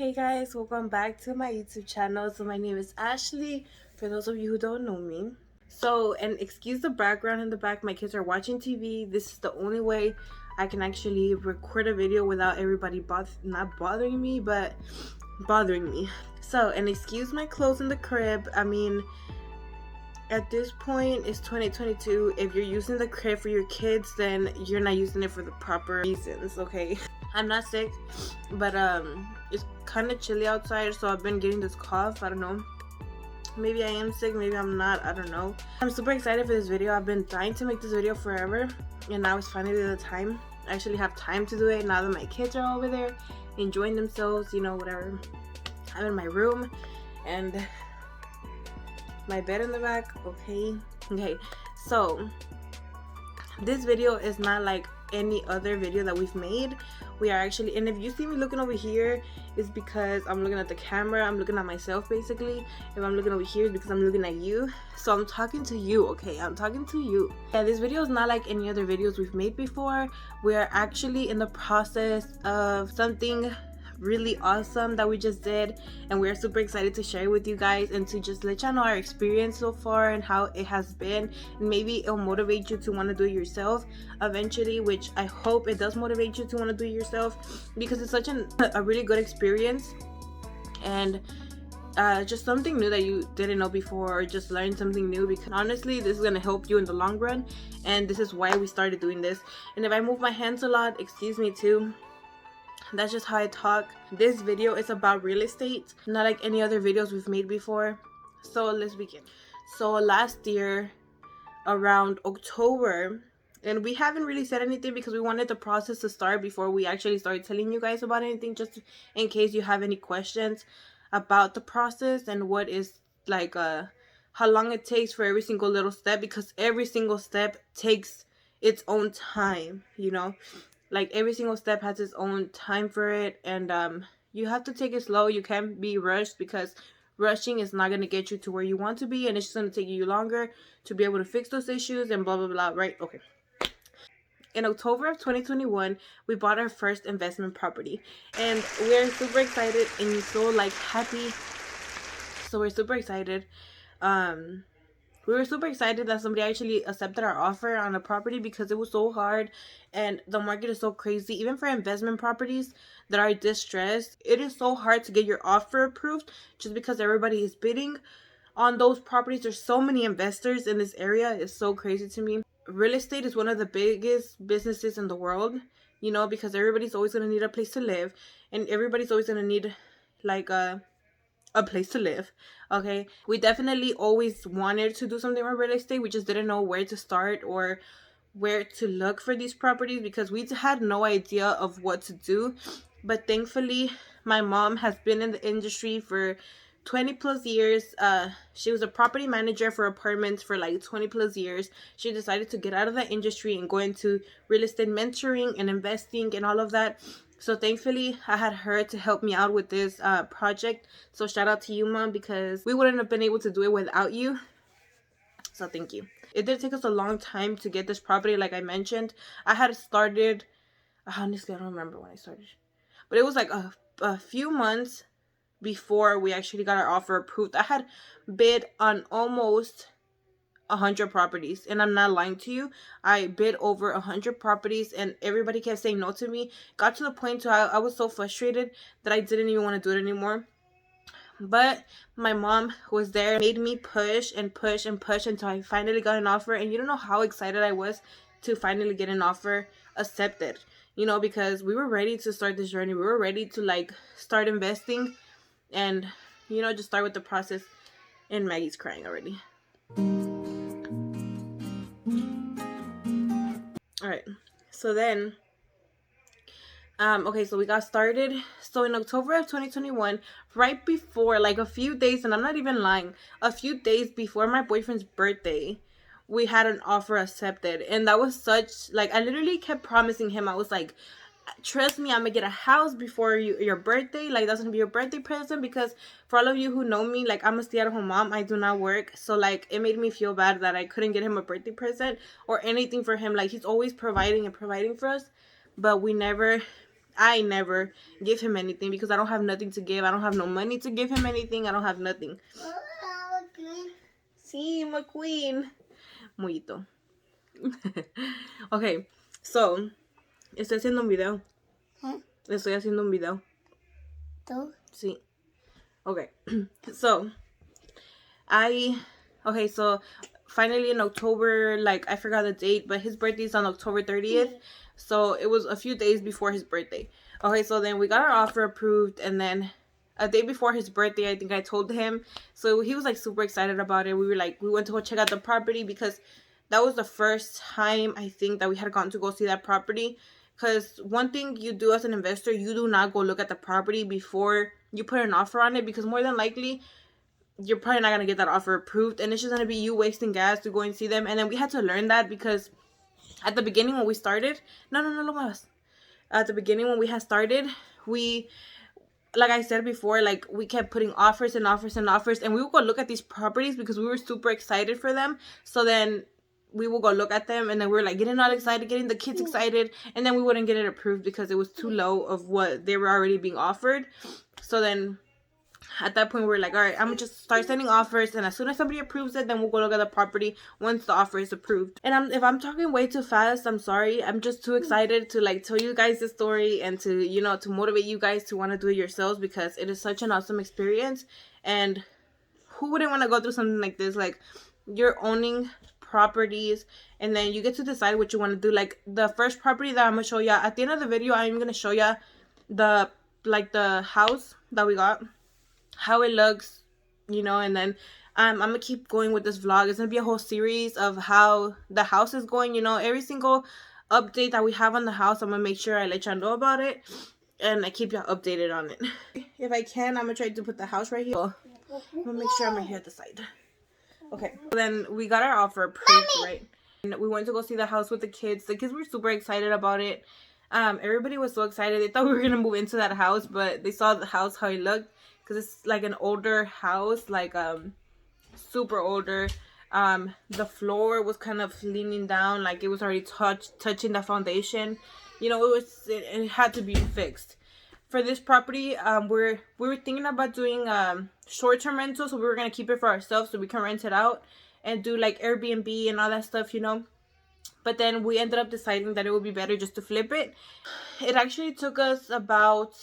Hey guys, welcome back to my YouTube channel. So my name is Ashley, for those of you who don't know me. And excuse the background in the back, my kids are watching TV. This is the only way I can actually record a video without everybody not bothering me, but bothering me. And excuse my clothes in the crib. I mean, at this point, it's 2022. If you're using the crib for your kids, then you're not using it for the proper reasons, okay? I'm not sick, but it's kind of chilly outside, so I've been getting this cough. I don't know, maybe I am sick, maybe I'm not, I don't know. I'm super excited for this video. I've been dying to make this video forever, and now it's finally the time. I actually have time to do it now that my kids are over there enjoying themselves, you know, whatever. I'm in my room and my bed in the back. Okay, so this video is not like any other video that we've made. We are actually, and if you see me looking over here, it's because I'm looking at the camera. I'm looking at myself, basically. If I'm looking over here, it's because I'm looking at you. So I'm talking to you, okay? I'm talking to you. Yeah, this video is not like any other videos we've made before. We are actually in the process of something really awesome that we just did, and we're super excited to share with you guys and to just let y'all know our experience so far and how it has been, and maybe it'll motivate you to want to do it yourself eventually, which I hope it does motivate you to want to do it yourself, because it's such a really good experience, and just something new that you didn't know before, or just learn something new, because honestly this is going to help you in the long run, and this is why we started doing this. And if I move my hands a lot, excuse me too, that's just how I talk. This video is about real estate, not like any other videos we've made before. So let's begin. So last year around October, and we haven't really said anything because we wanted the process to start before we actually started telling you guys about anything, just in case you have any questions about the process and what is like how long it takes for every single little step, because every single step takes its own time, you know. Like every single step has its own time for it, and you have to take it slow. You can't be rushed, because rushing is not going to get you to where you want to be, and it's just going to take you longer to be able to fix those issues and blah blah blah, right? Okay. In October of 2021, we bought our first investment property, and we're super excited and so like happy. So we're super excited. We were super excited that somebody actually accepted our offer on a property, because it was so hard and the market is so crazy. Even for investment properties that are distressed, it is so hard to get your offer approved, just because everybody is bidding on those properties. There's so many investors in this area. It's so crazy to me. Real estate is one of the biggest businesses in the world, you know, because everybody's always going to need a place to live, and everybody's always going to need like a place to live. Okay, we definitely always wanted to do something with real estate. We just didn't know where to start or where to look for these properties, because we had no idea of what to do. But thankfully, my mom has been in the industry for 20 plus years. She was a property manager for apartments for like 20 plus years. She decided to get out of the industry and go into real estate mentoring and investing and all of that. So thankfully, I had her to help me out with this project. So shout out to you, Mom, because we wouldn't have been able to do it without you. So thank you. It did take us a long time to get this property, like I mentioned. I had started, honestly, I don't remember when I started, but it was like a few months before we actually got our offer approved. I had bid on almost 100 properties, and I'm not lying to you. I bid over 100 properties, and everybody kept saying no to me. Got to the point where I was so frustrated that I didn't even want to do it anymore. But my mom was there, made me push and push and push until I finally got an offer. And you don't know how excited I was to finally get an offer accepted, you know, because we were ready to start this journey. We were ready to like start investing and, you know, just start with the process. And Maggie's crying already. All right, so then okay, so we got started. So in October of 2021, right before, like a few days, and I'm not even lying, a few days before my boyfriend's birthday, we had an offer accepted. And that was such, like, I literally kept promising him, I was like, trust me, I'm gonna get a house before your birthday. Like, that's gonna be your birthday present, because for all of you who know me, like, I'm a stay-at-home mom. I do not work, so like it made me feel bad that I couldn't get him a birthday present or anything for him. Like, he's always providing and providing for us, but we never I never give him anything because I don't have nothing to give. I don't have no money to give him anything. I don't have nothing. Sí, McQueen. Mojito. Okay, so estoy haciendo un video. Estoy haciendo un video. ¿Tú? Sí. Okay, so okay, so finally in October, like I forgot the date, but his birthday is on October 30th. So it was a few days before his birthday. Okay, so then we got our offer approved, and then a day before his birthday, I think I told him. So he was like super excited about it. We went to go check out the property because that was the first time I think that we had gone to go see that property. Because one thing you do as an investor, you do not go look at the property before you put an offer on it, because more than likely you're probably not gonna get that offer approved, and it's just gonna be you wasting gas to go and see them. And then we had to learn that because at the beginning when we started, no, lo más. At the beginning when we had started, we, like I said before, like we kept putting offers and offers and offers, and we would go look at these properties because we were super excited for them. So then we would go look at them, and then we were like getting all excited, getting the kids excited, and then we wouldn't get it approved because it was too low of what they were already being offered. So then at that point, we're like, all right, I'm gonna just start sending offers, and as soon as somebody approves it, then we'll go look at the property once the offer is approved. And if I'm talking way too fast, I'm sorry. I'm just too excited to like tell you guys the story and to, you know, to motivate you guys to want to do it yourselves, because it is such an awesome experience. And who wouldn't want to go through something like this? Like, you're owning properties, and then you get to decide what you want to do. Like the first property that I'm gonna show you at the end of the video, I'm gonna show you the house that we got, how it looks, you know. And then I'm gonna keep going with this vlog. It's gonna be a whole series of how the house is going, you know. Every single update that we have on the house, I'm gonna make sure I let y'all know about it, and I keep y'all updated on it. If I can, I'm gonna try to put the house right here. I'm gonna make sure I'm right here at the side. Okay, so then we got our offer approved, right? And we went to go see the house with the kids. The kids were super excited about it. Everybody was so excited. They thought we were gonna move into that house, but they saw the house, how it looked, because it's like an older house, like super older. The floor was kind of leaning down, like it was already touching the foundation, you know. It had to be fixed. For this property, we were thinking about doing short-term rental, so we were gonna keep it for ourselves so we can rent it out and do like Airbnb and all that stuff, you know. But then we ended up deciding that it would be better just to flip it. It actually took us about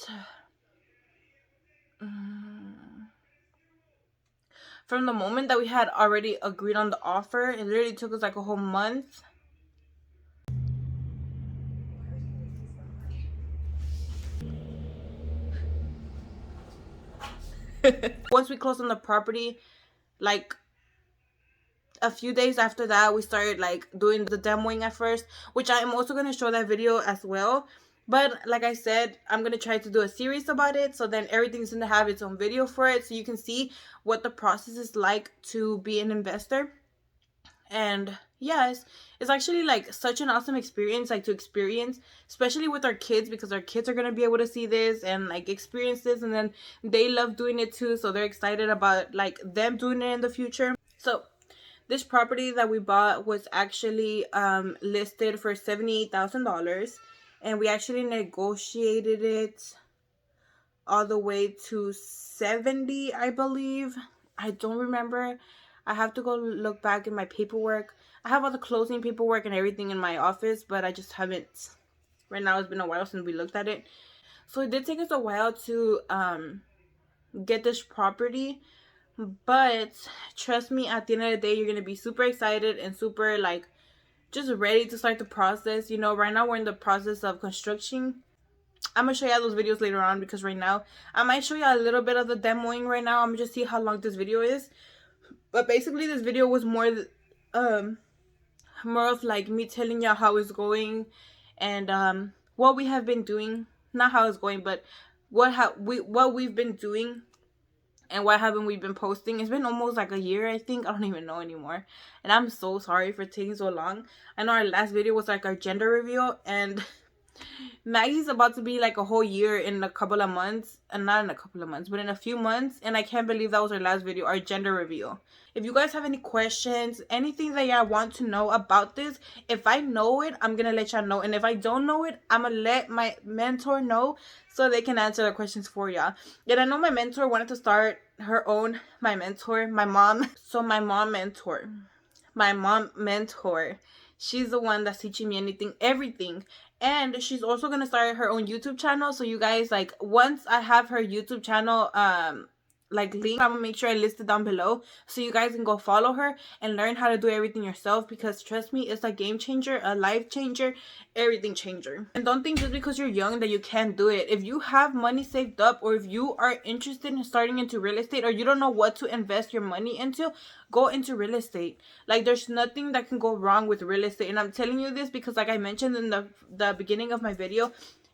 from the moment that we had already agreed on the offer, it literally took us like a whole month. Once we closed on the property, like a few days after that, we started like doing the demoing at first, which I am also going to show that video as well. But like I said, I'm going to try to do a series about it, so then everything's going to have its own video for it, so you can see what the process is like to be an investor. And yes, it's actually like such an awesome experience, like to experience, especially with our kids, because our kids are going to be able to see this and like experience this, and then they love doing it too, so they're excited about like them doing it in the future. So this property that we bought was actually listed for $78,000, and we actually negotiated it all the way to 70, I believe. I don't remember. I have to go look back in my paperwork. I have all the closing paperwork and everything in my office, but I just haven't. Right now, it's been a while since we looked at it. So it did take us a while to get this property. But trust me, at the end of the day, you're going to be super excited and super like just ready to start the process. You know, right now we're in the process of construction. I'm going to show you those videos later on, because right now I might show you a little bit of the demoing right now. I'm going to just see how long this video is. But basically this video was more of like me telling y'all how it's going and what we have been doing. Not how it's going, but what we've been doing. And why haven't we been posting? It's been almost like a year, I think. I don't even know anymore. And I'm so sorry for taking so long. I know our last video was like our gender reveal. And Maggie's about to be like a whole year in a couple of months, and not in a couple of months, but in a few months. And I can't believe that was our last video, our gender reveal. If you guys have any questions, anything that y'all want to know about this, if I know it, I'm gonna let y'all know. And if I don't know it, I'm gonna let my mentor know so they can answer the questions for y'all. And I know my mentor wanted to start her own, my mentor, my mom. So my mom mentor, she's the one that's teaching me anything, everything. And she's also gonna start her own YouTube channel. So you guys, like, once I have her YouTube channel like link, I'm gonna make sure I list it down below so you guys can go follow her and learn how to do everything yourself, because trust me, it's a game changer, a life changer, everything changer. And don't think just because you're young that you can't do it. If you have money saved up, or if you are interested in starting into real estate, or you don't know what to invest your money into, go into real estate. Like, there's nothing that can go wrong with real estate. And I'm telling you this because, like I mentioned in the beginning of my video,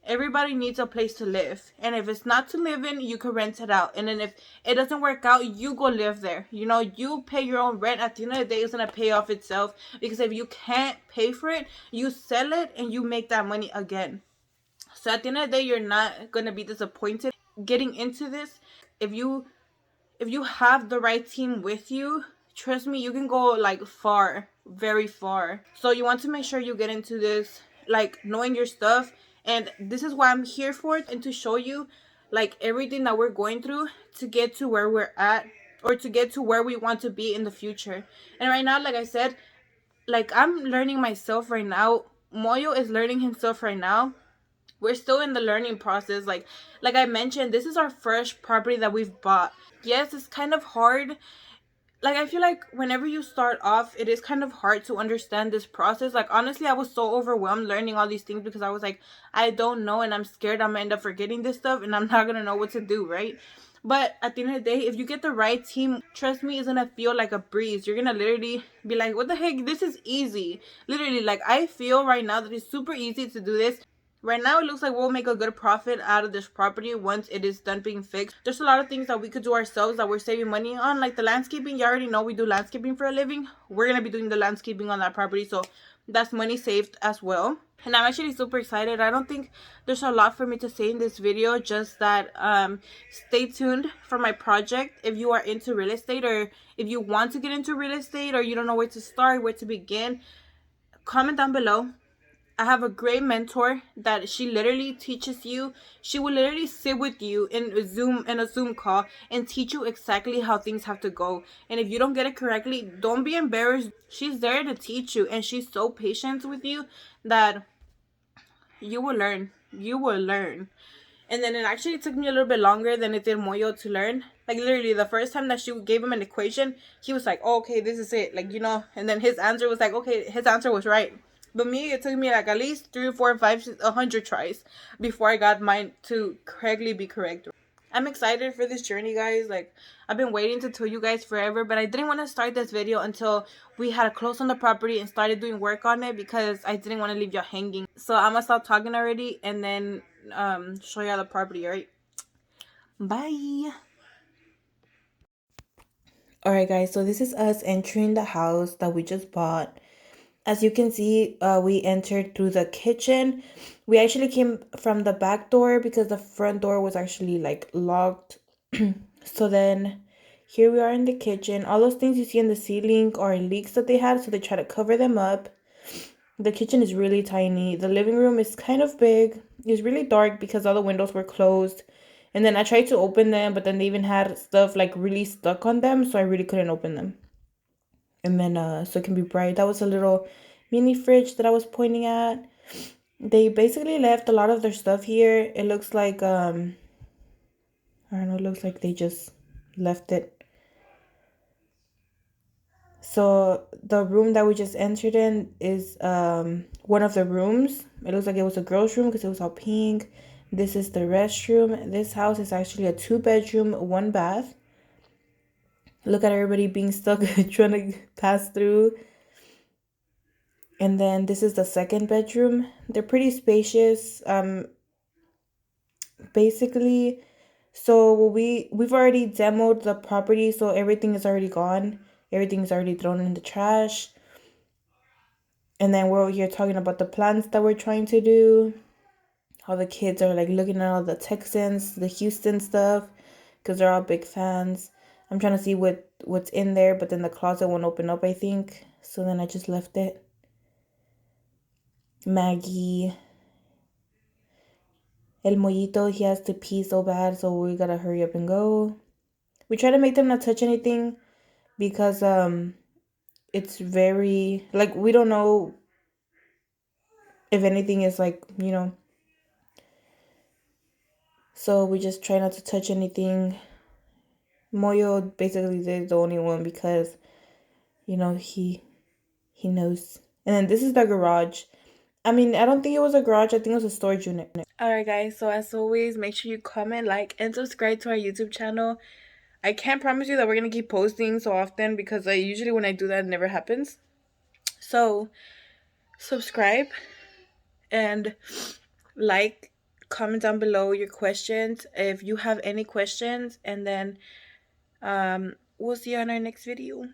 everybody needs a place to live. And if it's not to live in, you can rent it out. And then if it doesn't work out, you go live there. You know, you pay your own rent. At the end of the day, it's gonna pay off itself, because if you can't pay for it, you sell it and you make that money again. So at the end of the day, you're not gonna be disappointed getting into this. If you have the right team with you, trust me, you can go like far, very far. So you want to make sure you get into this like knowing your stuff. And this is why I'm here for it, and to show you like everything that we're going through to get to where we're at, or to get to where we want to be in the future. And right now, like I said, like, I'm learning myself right now. Moyo is learning himself right now. We're still in the learning process. Like I mentioned, this is our first property that we've bought. Yes, it's kind of hard. Like, I feel like whenever you start off, it is kind of hard to understand this process. Like, honestly, I was so overwhelmed learning all these things, because I was like, I don't know, and I'm scared I'm gonna end up forgetting this stuff and I'm not gonna know what to do, right? But at the end of the day, if you get the right team, trust me, it's gonna feel like a breeze. You're gonna literally be like, what the heck, this is easy. Literally, like, I feel right now that it's super easy to do this. Right now, it looks like we'll make a good profit out of this property once it is done being fixed. There's a lot of things that we could do ourselves that we're saving money on, like the landscaping. You already know we do landscaping for a living. We're going to be doing the landscaping on that property, so that's money saved as well. And I'm actually super excited. I don't think there's a lot for me to say in this video, just that stay tuned for my project. If you are into real estate, or if you want to get into real estate, or you don't know where to start, where to begin, comment down below. I have a great mentor that she literally teaches you. She will literally sit with you in a Zoom call and teach you exactly how things have to go. And if you don't get it correctly, don't be embarrassed. She's there to teach you, and she's so patient with you that you will learn. You will learn. And then it actually took me a little bit longer than it did Moyo to learn. Like, literally, the first time that she gave him an equation, he was like, oh, okay, this is it. Like, you know, and then his answer was like, okay, his answer was right. But me, it took me like at least 3 or 4 5 100 tries before I got mine to correctly be correct. I'm excited for this journey, guys. Like, I've been waiting to tell you guys forever, but I didn't want to start this video until we had a close on the property and started doing work on it, because I didn't want to leave y'all hanging. So I'm gonna stop talking already and then show y'all the property. All right, bye. All right, guys, so this is us entering the house that we just bought. As you can see, we entered through the kitchen. We actually came from the back door because the front door was actually like locked. So then here we are in the kitchen. All those things you see in the ceiling are leaks that they had, so they try to cover them up. The kitchen is really tiny. The living room is kind of big. It's really dark because all the windows were closed. And then I tried to open them, but then they even had stuff like really stuck on them, so I really couldn't open them. And then so it can be bright. That was a little mini fridge that I was pointing at. They basically left a lot of their stuff here. It looks like I don't know, it looks like they just left it. So the room that we just entered in is one of the rooms. It looks like it was a girl's room because it was all pink. This is the restroom. This house is actually a 2-bedroom, 1 bath. Look at everybody being stuck trying to pass through. And then this is the 2nd bedroom. They're pretty spacious. Basically, so we've already demoed the property, so everything is already gone. Everything's already thrown in the trash. And then we're over here talking about the plans that we're trying to do. all the kids are like looking at all the Texans, the Houston stuff, because they're all big fans. I'm trying to see what's in there, but then the closet won't open up, I think. So then I just left it. Maggie. El Mollito, he has to pee so bad, so we gotta hurry up and go. We try to make them not touch anything because it's very, like, we don't know if anything is, like, so we just try not to touch anything. Moyo basically is the only one because, he knows. And then this is the garage. I mean, I don't think it was a garage. I think it was a storage unit. Alright, guys. So as always, make sure you comment, like, and subscribe to our YouTube channel. I can't promise you that we're going to keep posting so often because usually when I do that, it never happens. So subscribe and like, comment down below your questions if you have any questions. And then we'll see you on our next video.